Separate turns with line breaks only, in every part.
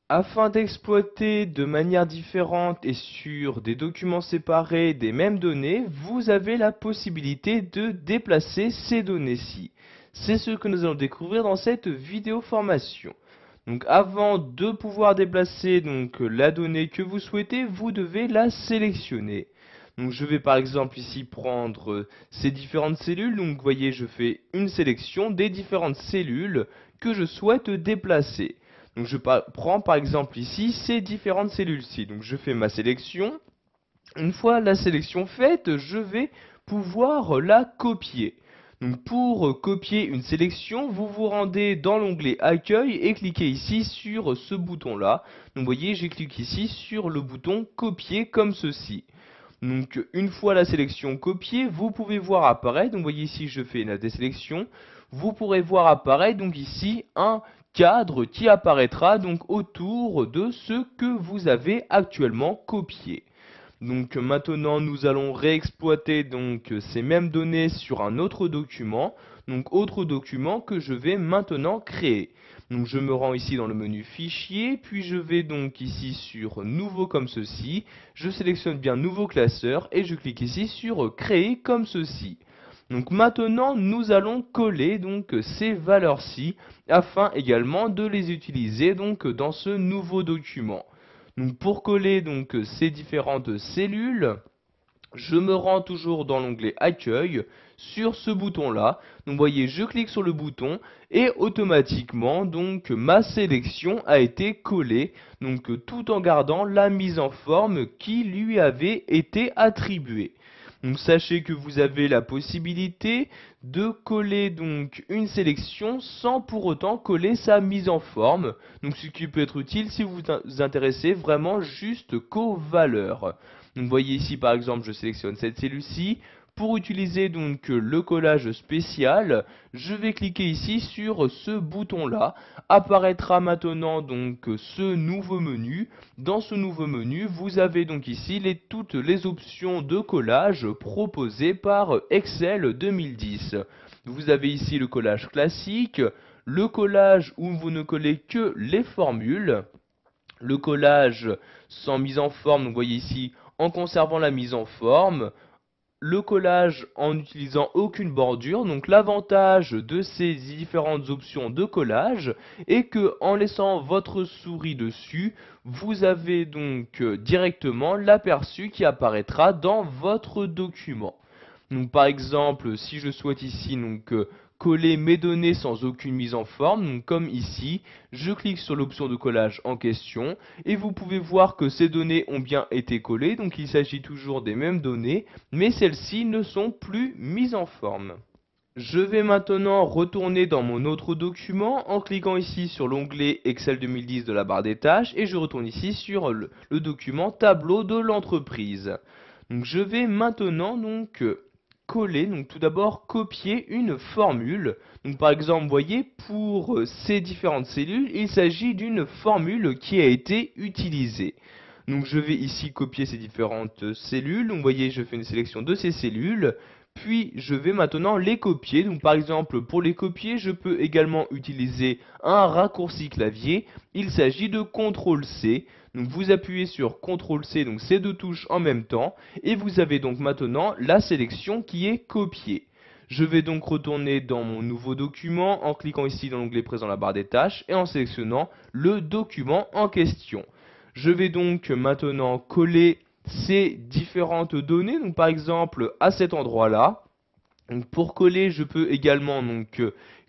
Afin d'exploiter de manière différente et sur des documents séparés des mêmes données, vous avez la possibilité de déplacer ces données-ci. C'est ce que nous allons découvrir dans cette vidéo formation. Donc avant de pouvoir déplacer la donnée que vous souhaitez, vous devez la sélectionner. Donc je vais par exemple ici prendre ces différentes cellules. Donc vous voyez, je fais une sélection des différentes cellules que je souhaite déplacer. Donc je prends par exemple ici ces différentes cellules-ci. Donc je fais ma sélection. Une fois la sélection faite, je vais pouvoir la copier. Donc pour copier une sélection, vous vous rendez dans l'onglet Accueil et cliquez ici sur ce bouton-là. Donc vous voyez, j'ai cliqué ici sur le bouton Copier comme ceci. Donc une fois la sélection copiée, vous pouvez voir apparaître, donc vous voyez ici je fais la désélection, vous pourrez voir apparaître donc ici un cadre qui apparaîtra donc autour de ce que vous avez actuellement copié. Donc maintenant nous allons réexploiter donc ces mêmes données sur un autre document, donc autre document que je vais maintenant créer. Donc je me rends ici dans le menu fichier, puis je vais donc ici sur nouveau comme ceci, je sélectionne bien nouveau classeur et je clique ici sur créer comme ceci. Donc maintenant nous allons coller donc ces valeurs-ci afin également de les utiliser donc dans ce nouveau document. Donc pour coller donc ces différentes cellules, je me rends toujours dans l'onglet Accueil sur ce bouton-là. Donc vous voyez, je clique sur le bouton et automatiquement donc ma sélection a été collée, donc tout en gardant la mise en forme qui lui avait été attribuée. Donc sachez que vous avez la possibilité de coller donc une sélection sans pour autant coller sa mise en forme. Donc ce qui peut être utile si vous vous intéressez vraiment juste qu'aux valeurs. Donc vous voyez ici par exemple je sélectionne cette cellule-ci. Pour utiliser donc le collage spécial, je vais cliquer ici sur ce bouton-là. Apparaîtra maintenant donc ce nouveau menu. Dans ce nouveau menu, vous avez donc ici toutes les options de collage proposées par Excel 2010. Vous avez ici le collage classique, le collage où vous ne collez que les formules, le collage sans mise en forme, donc vous voyez ici en conservant la mise en forme, le collage en n'utilisant aucune bordure. Donc l'avantage de ces différentes options de collage est que en laissant votre souris dessus, vous avez donc directement l'aperçu qui apparaîtra dans votre document. Donc par exemple, si je souhaite ici coller mes données sans aucune mise en forme, donc comme ici, je clique sur l'option de collage en question et vous pouvez voir que ces données ont bien été collées, donc il s'agit toujours des mêmes données, mais celles-ci ne sont plus mises en forme. Je vais maintenant retourner dans mon autre document en cliquant ici sur l'onglet Excel 2010 de la barre des tâches et je retourne ici sur le document tableau de l'entreprise. Donc je vais maintenant coller, donc tout d'abord copier une formule. Donc par exemple, vous voyez, pour ces différentes cellules, il s'agit d'une formule qui a été utilisée. Donc je vais ici copier ces différentes cellules. Donc vous voyez, je fais une sélection de ces cellules. Puis je vais maintenant les copier. Donc par exemple, pour les copier, je peux également utiliser un raccourci clavier. Il s'agit de CTRL-C. Donc vous appuyez sur CTRL-C, donc ces deux touches en même temps, et vous avez donc maintenant la sélection qui est copiée. Je vais donc retourner dans mon nouveau document en cliquant ici dans l'onglet présent dans la barre des tâches et en sélectionnant le document en question. Je vais donc maintenant coller ces différentes données, donc par exemple à cet endroit-là. Donc pour coller, je peux également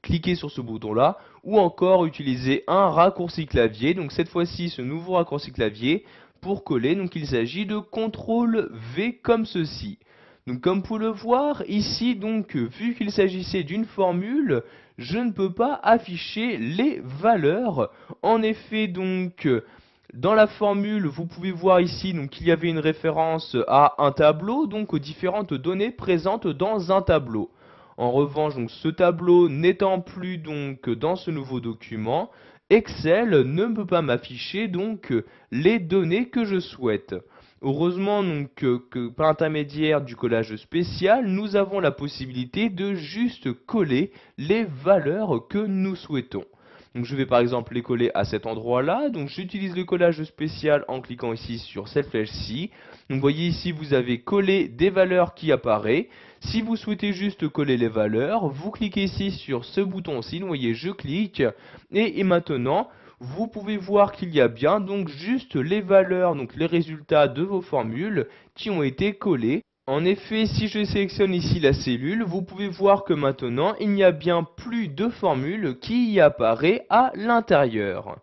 cliquer sur ce bouton-là ou encore utiliser un raccourci clavier. Donc cette fois-ci, ce nouveau raccourci clavier pour coller, donc il s'agit de CTRL V comme ceci. Donc comme vous pouvez le voir ici, vu qu'il s'agissait d'une formule, je ne peux pas afficher les valeurs. En effet, dans la formule, vous pouvez voir ici qu'il y avait une référence à un tableau, donc aux différentes données présentes dans un tableau. En revanche, ce tableau n'étant plus dans ce nouveau document, Excel ne peut pas m'afficher les données que je souhaite. Heureusement que par l'intermédiaire du collage spécial, nous avons la possibilité de juste coller les valeurs que nous souhaitons. Donc je vais par exemple les coller à cet endroit-là. Donc j'utilise le collage spécial en cliquant ici sur cette flèche-ci. Donc vous voyez ici, vous avez collé des valeurs qui apparaissent. Si vous souhaitez juste coller les valeurs, vous cliquez ici sur ce bouton-ci. Vous voyez, je clique. Et maintenant, vous pouvez voir qu'il y a bien donc juste les valeurs, donc les résultats de vos formules qui ont été collés. En effet, si je sélectionne ici la cellule, vous pouvez voir que maintenant, il n'y a bien plus de formule qui y apparaît à l'intérieur.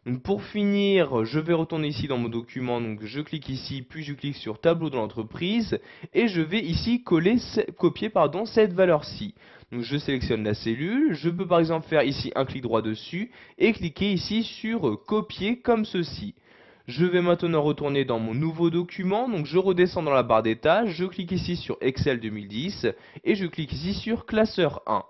Donc pour finir, je vais retourner ici dans mon document, donc je clique ici, puis je clique sur tableau de l'entreprise, et je vais ici copier cette valeur-ci. Donc je sélectionne la cellule, je peux par exemple faire ici un clic droit dessus, et cliquer ici sur copier comme ceci. Je vais maintenant retourner dans mon nouveau document, donc je redescends dans la barre des tâches, je clique ici sur Excel 2010 et je clique ici sur classeur 1.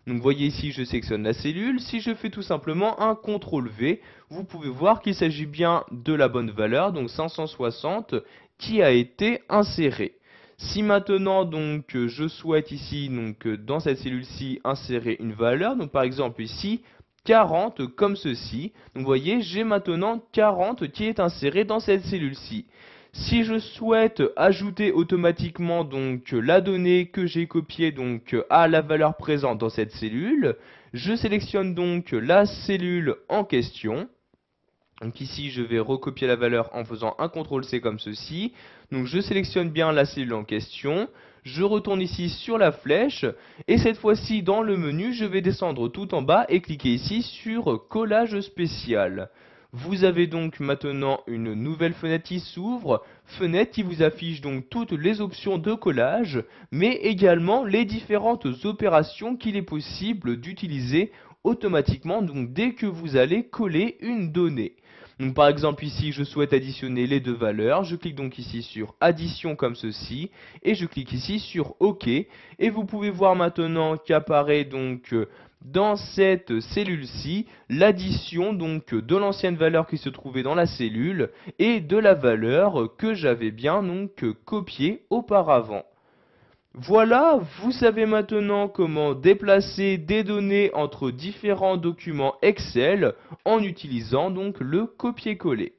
Donc vous voyez ici, je sélectionne la cellule. Si je fais tout simplement un CTRL V, vous pouvez voir qu'il s'agit bien de la bonne valeur, donc 560, qui a été insérée. Si maintenant donc je souhaite ici, donc dans cette cellule-ci, insérer une valeur, donc par exemple ici, 40 comme ceci. Donc vous voyez, j'ai maintenant 40 qui est inséré dans cette cellule-ci. Si je souhaite ajouter automatiquement donc la donnée que j'ai copiée donc à la valeur présente dans cette cellule, je sélectionne donc la cellule en question. Donc ici, je vais recopier la valeur en faisant un CTRL-C comme ceci. Donc je sélectionne bien la cellule en question. Je retourne ici sur la flèche. Et cette fois-ci, dans le menu, je vais descendre tout en bas et cliquer ici sur collage spécial. Vous avez donc maintenant une nouvelle fenêtre qui s'ouvre, fenêtre qui vous affiche donc toutes les options de collage, mais également les différentes opérations qu'il est possible d'utiliser automatiquement donc dès que vous allez coller une donnée. Donc par exemple ici je souhaite additionner les deux valeurs, je clique donc ici sur addition comme ceci et je clique ici sur OK et vous pouvez voir maintenant qu'apparaît donc dans cette cellule-ci l'addition donc de l'ancienne valeur qui se trouvait dans la cellule et de la valeur que j'avais bien donc copiée auparavant. Voilà, vous savez maintenant comment déplacer des données entre différents documents Excel en utilisant donc le copier-coller.